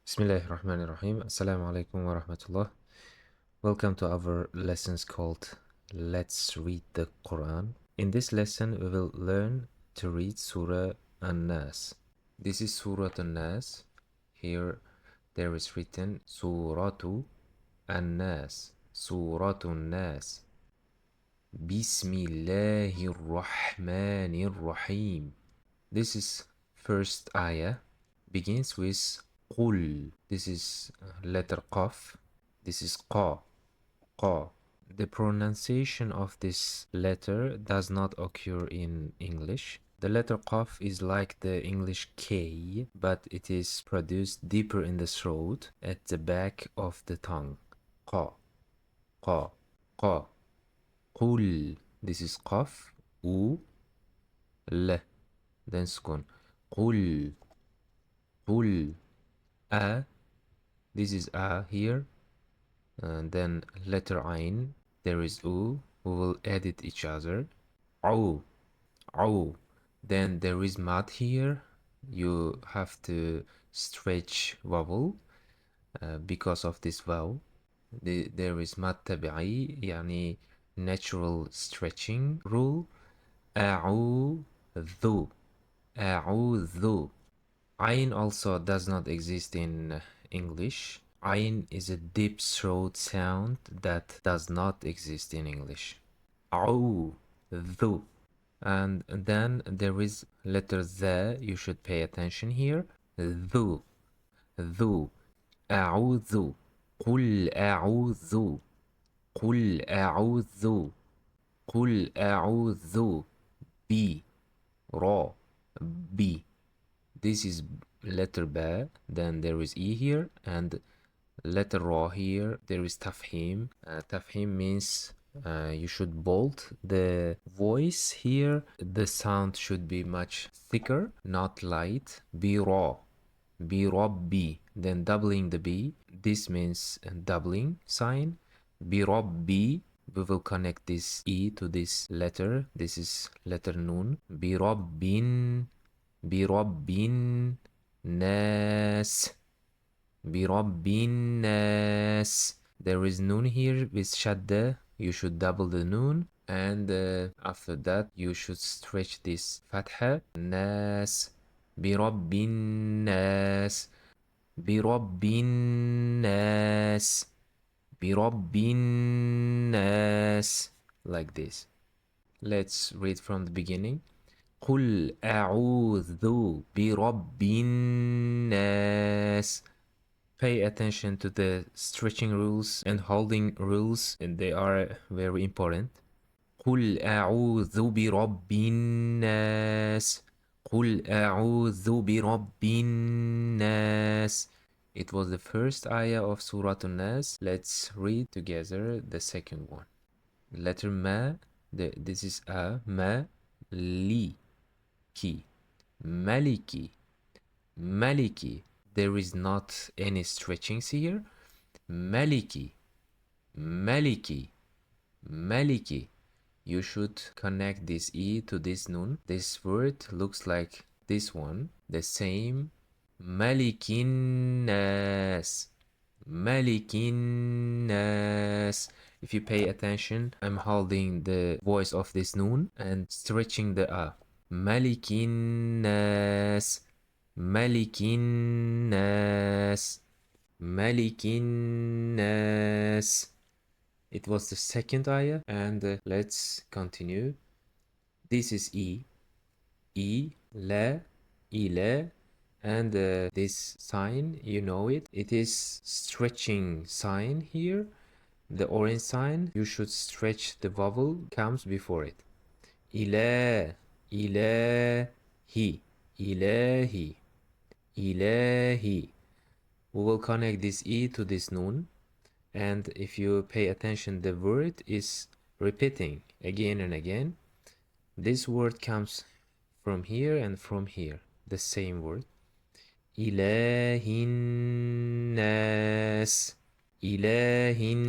Bismillahirrahmanirrahim. Assalamu alaikum wa rahmatullah. Welcome to our lessons called Let's Read the Quran. In this lesson, we will learn to read Surah An-Nas. This is Surah An-Nas. Here there is written Suratu An-Nas. Suratu An-Nas. Bismillahirrahmanirrahim. This is first ayah. Begins with قل. This is letter Qaf. This is Qa. Qa. The pronunciation of this letter does not occur in English. The letter Qaf is like the English K, but it is produced deeper in the throat at the back of the tongue. Qa. Qa. Qa. قل. This is Qaf. U. L. Then sukun. قل. قل. A. This is A here. And then letter Ain. There is U. We will edit each other. Au. Au. Then there is Mad here. You have to stretch vowel because of this vowel. There is Mad tabi'i, yani natural stretching rule. أعوذ. أعوذ. Ain also does not exist in English. Ain is a deep throat sound that does not exist in English. Au, dhu. And then there is letter Z. You should pay attention here. Dhu, dhu. أعوذ. قل أعوذ. قل أعوذ. قل أعوذ. B. Ra. B. This is letter ba, then there is e here, and letter ra here, there is tafhim. Tafhim means you should bold the voice here. The sound should be much thicker, not light. Bi ra, bi rabbi, then doubling the b. This means doubling sign. Bi rabbi. We will connect this e to this letter. This is letter nun. Bi rabbin. برب الناس. برب الناس. There is noon here with shadda. You should double the noon, and after that you should stretch this fatha. الناس. برب الناس. برب الناس. برب الناس. Like this. Let's read from the beginning. قل أعوذ برب الناس. Pay attention to the stretching rules and holding rules, and they are very important. قل أعوذ برب الناس. قل أعوذ برب الناس. It was the first ayah of Surah An-Nas. Let's read together the second one. Letter Ma. This is a ma li. Ki. Maliki. Maliki. There is not any stretchings here. Maliki. Maliki. Maliki. You should connect this e to this nun. This word looks like this one. The same. Malikin nas. Malikin nas. If you pay attention, I'm holding the voice of this nun and stretching the a. ملك الناس. ملك الناس. ملك الناس. It was the second ayah, and let's continue. This is E. E, la, ila, and this sign, you know it. It is stretching sign here. The orange sign, you should stretch the vowel comes before it. Ila. Ilahi, ilahi, ilahi. We will connect this e to this nun, and if you pay attention, the word is repeating again and again. This word comes from here and from here, the same word. Ilahin nas, ilahin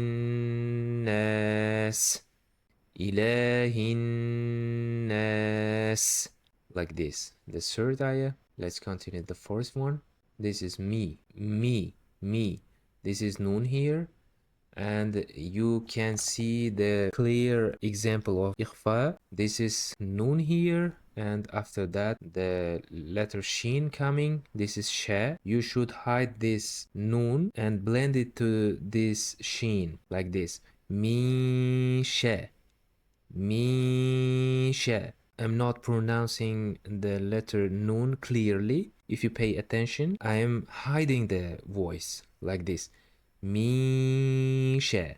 nas. Ilahin nas. Like this. The third ayah. Let's continue the fourth one. This is me, me, me. This is noon here, and you can see the clear example of ikhfa. This is noon here, and after that the letter sheen coming. This is sha. You should hide this noon and blend it to this sheen like this. Mi sha, mi sha. I'm not pronouncing the letter noon clearly. If you pay attention, I am hiding the voice like this. Misha.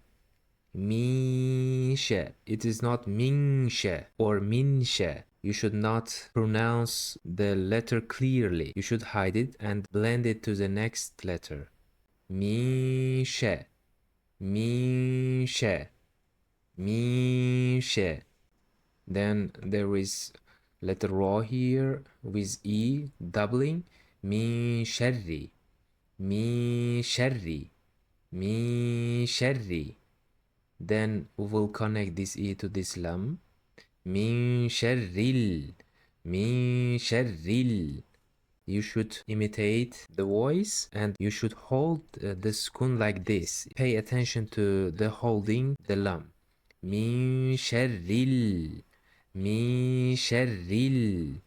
Misha. It is not minsha or minsha. You should not pronounce the letter clearly. You should hide it and blend it to the next letter. Misha. Misha. Misha. Then there is letter ra here with e doubling. Mi sharri. Mi sharri. Mi sharri. Then we will connect this e to this lam. Min sharril. Min sharril. You should imitate the voice and you should hold the sukun like this. Pay attention to the holding the lam. Min sharril. Min sharril.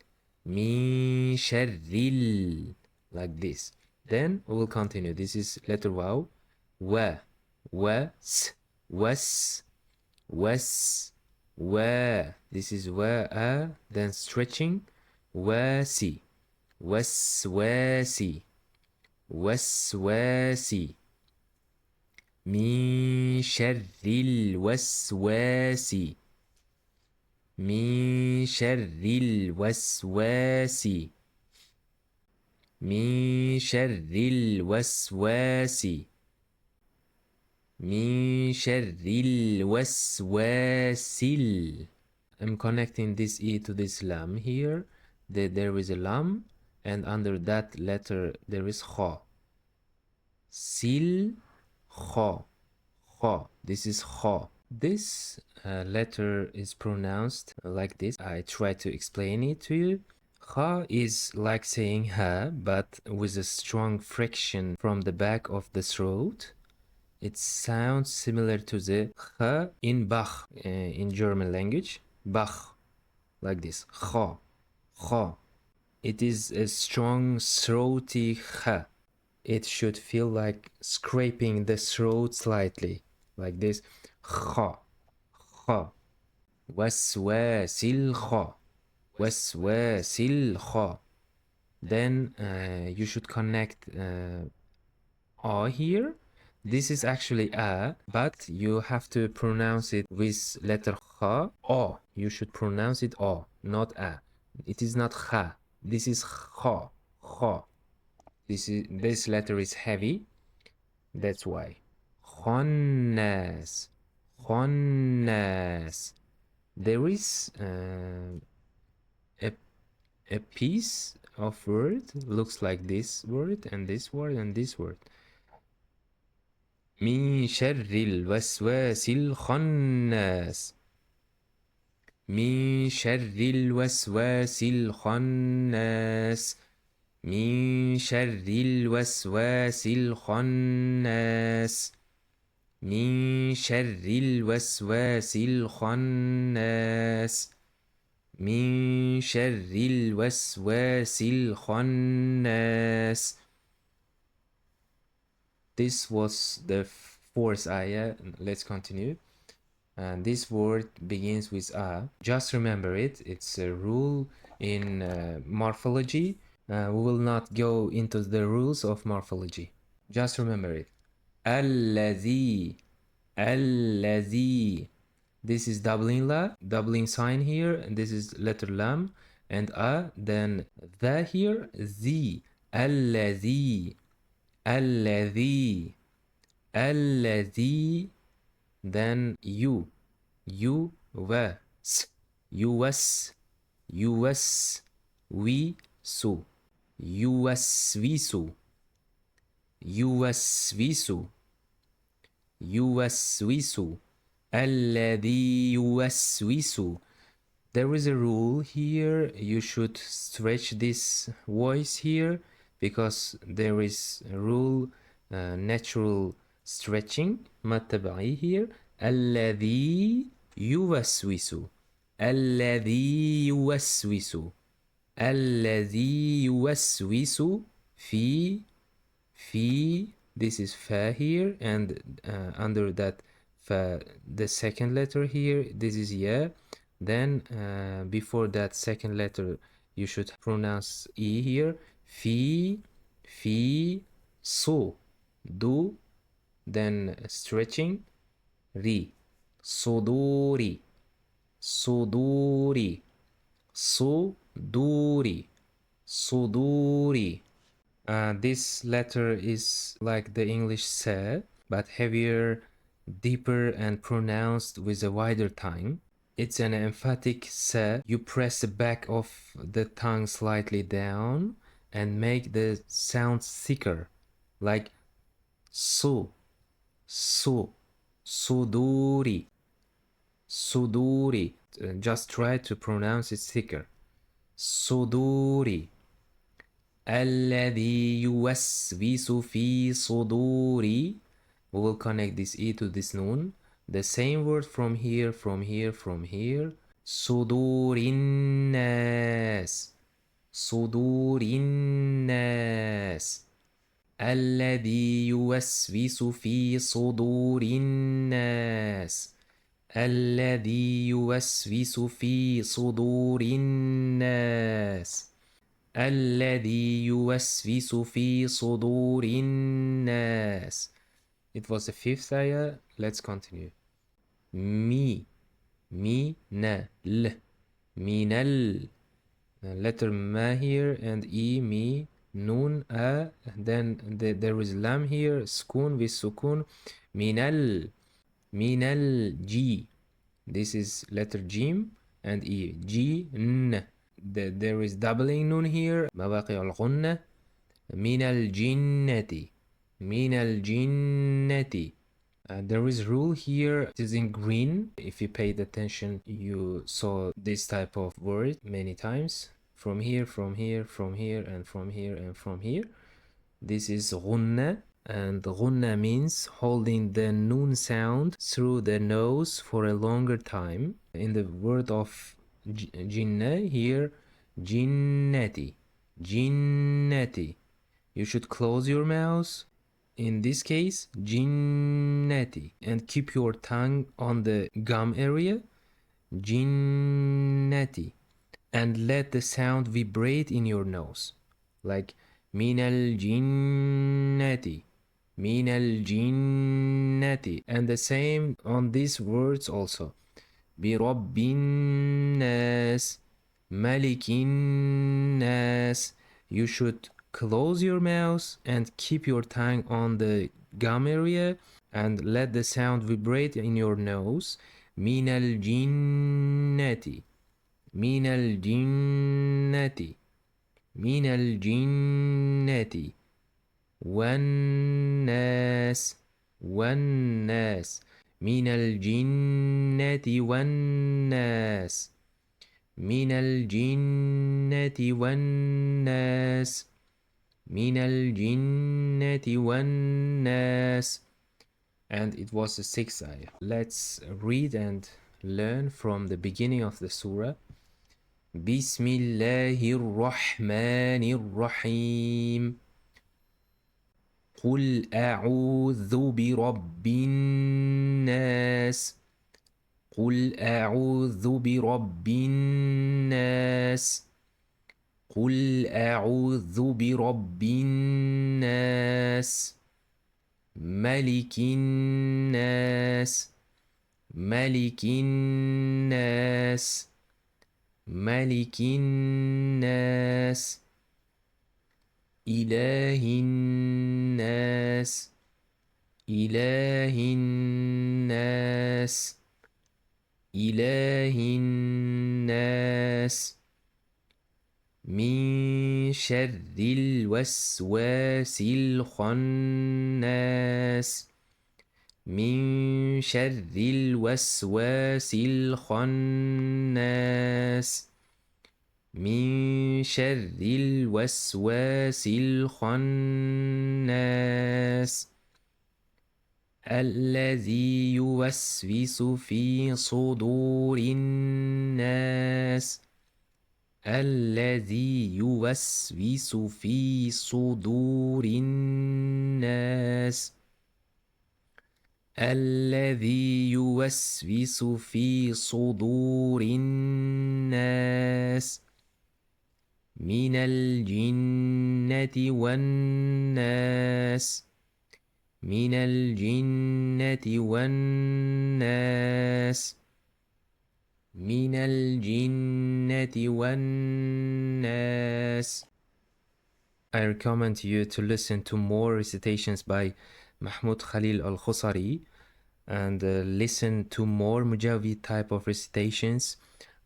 Min sharril. Like this. Then we will continue. This is letter waw. Wa. Was. Was. Was. Wa. This is wa. Then stretching. Wasi. Waswasi. Waswasi. Min sharril waswasi. Min sharril waswasi. Min sharril waswasi. Min sharril waswasil. I'm connecting this e to this lam here. There is a lam, and under that letter there is kha. Sil, kha, kha. This is kha. This letter is pronounced like this. I try to explain it to you. Kha is like saying ha, but with a strong friction from the back of the throat. It sounds similar to the kha in Bach in German language. Bach, like this. Kha, kha. It is a strong throaty kha. It should feel like scraping the throat slightly, like this. Kha, kha. Waswasil kha. Waswasil kha. Then you should connect a here. This is actually a, but you have to pronounce it with letter kha. O. You should pronounce it o, not a. It is not kha. This is kha. Kha. This letter is heavy. That's why. Khannas. Khannas. There is a piece of word looks like this word and this word and this word. من شر الوسواس الخناس. من شر الوسواس الخناس. من شر الوسواس الخناس. من شر الوسواس الخناس. من شر الوسواس الخناس. This was the fourth ayah. Let's continue. And this word begins with a. Just remember it. It's a rule in morphology. We will not go into the rules of morphology. Just remember it. الذي. الذي. This is doubling la, doubling sign here, and this is letter lam, and a, then the here, the. الذي. الذي. الذي. Then you was. You was. You was. We su. You was we su. You was we su. You was we su. الذي يوسوس. There is a rule here. You should stretch this voice here because there is a rule, natural stretching. ما التبعي here. الذي يوسوس. الذي يوسوس. الذي يوسوس في this is fa here, and under that fa, the second letter here, this is ya. Then before that second letter you should pronounce e here. Fi so do, then stretching ri suduri suduri suduri suduri. This letter is like the English se, but heavier, deeper, and pronounced with a wider tongue. It's an emphatic se. You press the back of the tongue slightly down and make the sound thicker, like su, suduri, suduri. Just try to pronounce it thicker. Suduri. الذي يوسوس في صدوري. We will connect this E to this noon. The same word from here, from here, from here. صدور الناس. صدور الناس. الذي يوسوس في صدور الناس. الذي يوسوس في صدور الناس. الذي يوسوس في صدور الناس. It was the fifth ayah. Let's continue. Mi, na, l, minal. Letter ma here and e, mi, nun, a. Then there is lam here, sukun with sukun. Minal, G. This is letter jim and e, G, n. There is doubling nun here. مواقع الغنة. من الجنة. من الجنة. There is rule here. It is in green. If you paid attention, you saw this type of word many times. From here, from here, from here, and from here, and from here. This is غنة. And غنة means holding the noon sound through the nose for a longer time. In the word of jinnah here, jinnati, jinnati. You should close your mouth. In this case, jinnati, and keep your tongue on the gum area, jinnati, and let the sound vibrate in your nose, like minal jinnati. Min al-jinnati. And the same on these words also. Bi rabbin nas, malikin nas. You should close your mouth and keep your tongue on the gum area and let the sound vibrate in your nose. Min al-jinnati. Min al-jinnati. Min al-jinnati. والناس والناس من الجنة والناس من الجنة والناس من الجنة والناس. And it was the sixth ayah. Let's read and learn from the beginning of the surah. بسم الله الرحمن الرحيم. قل أعوذ برب الناس. قل أعوذ برب الناس. قل أعوذ برب الناس. ملك الناس. ملك الناس. ملك الناس. إله الناس. إله الناس. إله الناس. من شر الوسواس الخناس. من شر الوسواس الخناس. من شر الوسواس الخناس الذي يوسوس في صدور الناس الذي يوسوس في صدور الناس الذي يوسوس في صدور الناس من الجنة والناس من الجنة والناس من الجنة والناس. I recommend you to listen to more recitations by Mahmoud Khalil Al-Khusari and listen to more Mujawid type of recitations.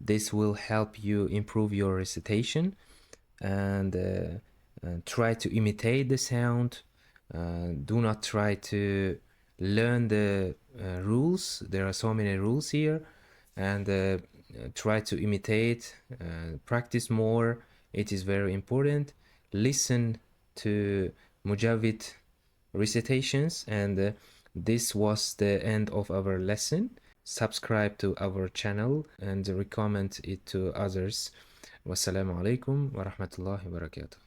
This will help you improve your recitation and try to imitate the sound. Do not try to learn the rules. There are so many rules here, and try to imitate, practice more. It is very important. Listen to Mujawid recitations, and this was the end of our lesson. Subscribe to our channel and recommend it to others. Wassalamu alaikum wa rahmatullahi wa barakatuh.